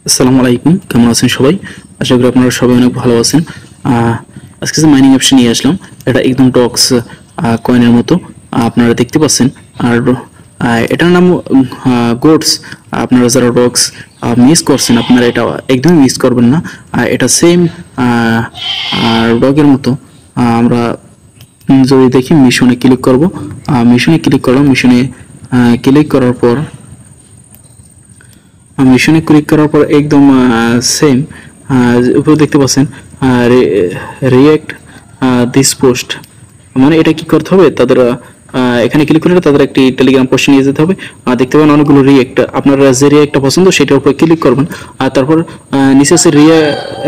আসসালামু আলাইকুম, কেমন আছেন সবাই? আশা করি আপনারা সবাই অনেক ভালো আছেন। আজকে যে মাইনিং অ্যাপস নিয়ে আসলাম, এটা একদম টক্স কয়েনের মতো আপনারা দেখতে পাচ্ছেন। আর এটার নাম গোটস। আপনারা যারা টক্স মিস করছেন, আপনারা এটা একদমই মিস করবেন না। এটা সেম ডগের মতো। আমরা যদি দেখি মিশনে ক্লিক করব, মিশনে ক্লিক করলাম। মিশনে ক্লিক করার পর মিশনে ক্লিক করার পর একদম সেম উপরে দেখতে পাচ্ছেন রিয়েক্ট দিস পোস্ট। মানে এটা কি করতে হবে, তাদের এখানে ক্লিক করলে তাদের একটি টেলিগ্রাম পোস্ট নিয়ে যেতে হবে। দেখতে পাবেন অনেকগুলো রিয়েক্ট, আপনার যে রিয়েক্টটা পছন্দ সেটার উপরে ক্লিক করবেন। আর তারপর নিচে আছে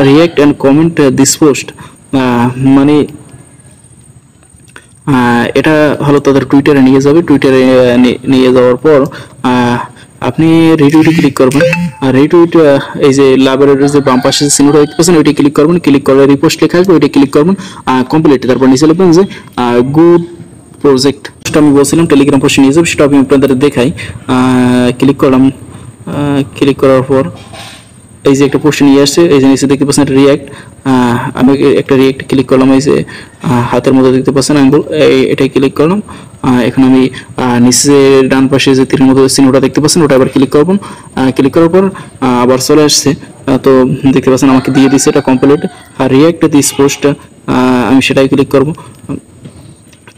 react and comment this post. মানে এটা হলো তাদের টুইটারে নিয়ে যাবে। টুইটারে নিয়ে যাওয়ার পর আপনি রিটুইটে ক্লিক করবেন। আর রিটুইট এই যে লাভের যে বাম পাশে যে চিহ্নটা দেখতে পাচ্ছেন ওইটা ক্লিক করবেন। ক্লিক করে রিপোস্ট লেখা আসবে, ওইটা ক্লিক করবেন কমপ্লিট। তারপর নিচে লিখবেন যে গুড প্রজেক্ট। আমি বলছিলাম টেলিগ্রাম পোস্টে নিয়ে যাবো, সেটা আমি আপনাদের দেখাই। ক্লিক করলাম। ক্লিক করার পর এই যে একটা পোস্ট নিয়ে আসছে, এই যে নিচে দেখতে পাচ্ছেন রিয়াক্ট। আমি একটা রিয়াক্ট ক্লিক করলাম। এই যে হাতের মধ্যে দেখতে পাচ্ছেন আঙ্গুল, এটাই ক্লিক করলাম। এখন আমি নিচে ডান পাশে যে তীরের মতো চিহ্নটা দেখতে পাচ্ছেন ওটা আবার ক্লিক করব। ক্লিক করার পর আবার চলে আসছে। তো দেখতে পাচ্ছেন আমাকে দিয়ে দিচ্ছে এটা কমপ্লিট। আর রিয়াক্ট দিস পোস্ট আমি সেটাই ক্লিক করব।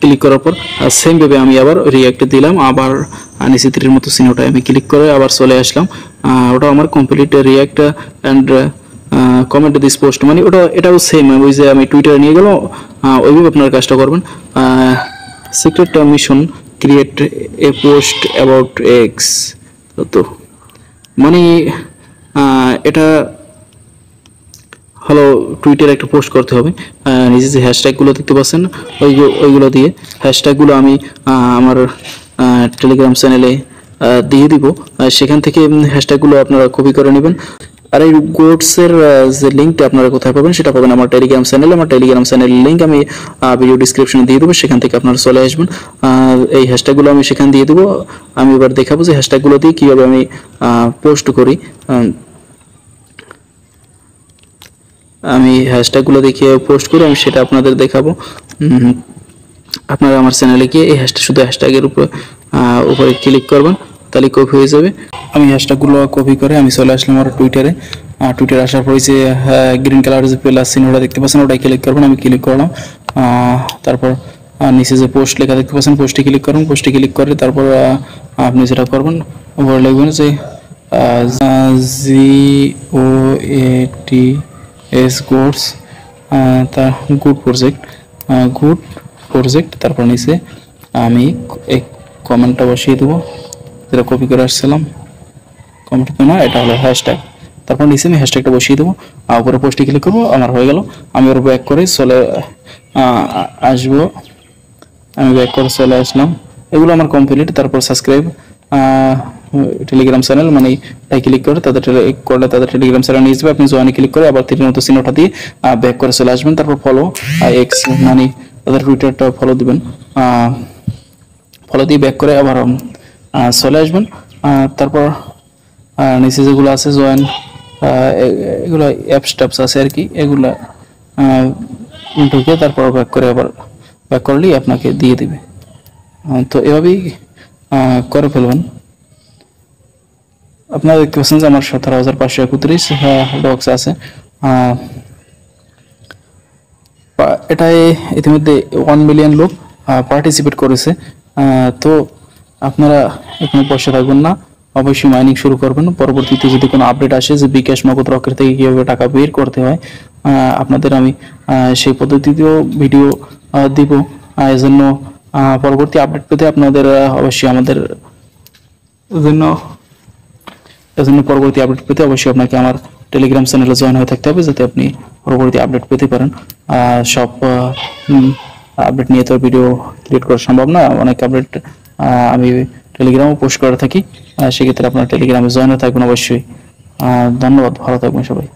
ক্লিক করার পর সেম ভাবে আমি আবার রিয়াক্ট দিলাম। আবার নিচে তীরের মতো চিহ্নটায় আমি ক্লিক করে আবার চলে আসলাম। ওটা আমার complete react and comment this post. মানে এটাও সেম, ওই যে আমি টুইটারে নিয়ে গেলাম ওইভাবে আপনারা কাজটা করবেন। Secret mission create a post about x. তো মানে এটা হলো টুইটারে একটা পোস্ট করতে হবে। নিজে যে হ্যাশট্যাগুলো দেখতে পাচ্ছেন ওইগুলো দিয়ে হ্যাশট্যাগুলো আমি আমার টেলিগ্রাম চ্যানেলে দিয়ে দিব। সেখান থেকে হ্যাশট্যাগুলো আপনারা কপি করে নেবেন। আর এই গোটসের যে লিঙ্কটা আপনারা কোথায় পাবেন সেটা পাবেন আমার টেলিগ্রাম চ্যানেলে। আমার টেলিগ্রাম চ্যানেলের লিঙ্ক আমি ভিডিও ডিসক্রিপশনে দিয়ে দেবো, সেখান থেকে আপনারা চলে আসবেন। এই হ্যাশট্যাগুলো আমি সেখানে দিয়ে দেবো। আমি এবার দেখাবো যে হ্যাশট্যাগুলো দিয়ে কীভাবে আমি পোস্ট করি। আমি হ্যাশট্যাগুলো দেখিয়ে পোস্ট করে আমি সেটা আপনাদের দেখাবো। আপনারা আমার চ্যানেলে গিয়ে এই শুধু হ্যাশট্যাগের উপরে ক্লিক করবেন, তাহলে কপি হয়ে যাবে। আমি হ্যাশট্যাগুলো কপি করে আমি চলে আসলাম আমার টুইটারে। টুইটারে আসার পর যে গ্রিন কালার যে প্লাস চিহ্নটা দেখতে পাচ্ছেন ওটাই ক্লিক করবেন। আমি ক্লিক করলাম। তারপর নিচে যে পোস্ট লেখা দেখতে পাচ্ছেন পোস্টে ক্লিক করুন। পোস্টে ক্লিক করে তারপর আপনি যেটা করবেন উপরে লিখবেন যে GOATS গোটস, তার গুড প্রজেক্ট। তারপর নিচে আমি এই কমেন্টটা বসিয়ে দেবো, যেটা কপি করে আসছিলাম। কমেন্ট তো না, এটা হলো হ্যাশট্যাগ। তারপর নিচে আমি হ্যাশট্যাগটা বসিয়ে দেবো, উপরে পোস্টে ক্লিক করবো। আমার হয়ে গেল। আমি ওর ব্যাক করে চলে আসবো। আমি ব্যাক করে চলে আসলাম। এগুলো আমার কমপ্লিট। তারপর সাবস্ক্রাইব টেলিগ্রাম চ্যানেল, মানে তাই ক্লিক করে তাদের টেলিগ্রাম চ্যানেল নিয়ে যাবে। আপনি জয়েনে ক্লিক করে আবার তীরের মতো চিহ্নটা দিয়ে ব্যাক করে চলে আসবেন। তারপর ফলো এক্স, মানে তাদের টুইটারটা ফলো দিবেন। ফলো দিয়ে ব্যাক করে আবার চলে আসবেন। তারপর নিচে যেগুলো আছে জয়েন, এগুলো অ্যাপস ট্যাপস আছে আর কি, এগুলো ঢুকে তারপর ব্যাক করে আবার ব্যাক করলেই আপনাকে দিয়ে দিবে। তো এভাবেই করে ফেলবেন। আপনারা দেখতে পাচ্ছেন যে আমার 17,531 ডক্স আছে। এটাই ইতিমধ্যে 1 মিলিয়ন লোক পার্টিসিপেট করেছে। তো আপনারা এখানে বসে থাকবেন না, অবশ্যই মাইনিং শুরু করবেন। পরবর্তীতে যদি কোনো আপডেট আসে যে বিকাশ নগদ রকেট থেকে কীভাবে টাকা বের করতে হয়, আপনাদের আমি সেই পদ্ধতিতেও ভিডিও দিব। এজন্য পরবর্তী আপডেট পেতে আপনাদের অবশ্যই পরবর্তী আপডেট পেতে অবশ্যই আপনাকে আমার টেলিগ্রাম চ্যানেলে জয়েন হয়ে থাকতে হবে, যাতে আপনি পরবর্তী আপডেট পেতে পারেন। সব আপডেট নিয়ে তো ভিডিও ক্রিয়েট করা সম্ভব না, অনেক আপডেট আমি টেলিগ্রামও পোস্ট করে থাকি। সেক্ষেত্রে আপনার টেলিগ্রামে জয়েন হয়ে থাকবেন অবশ্যই। ধন্যবাদ, ভালো থাকবেন সবাই।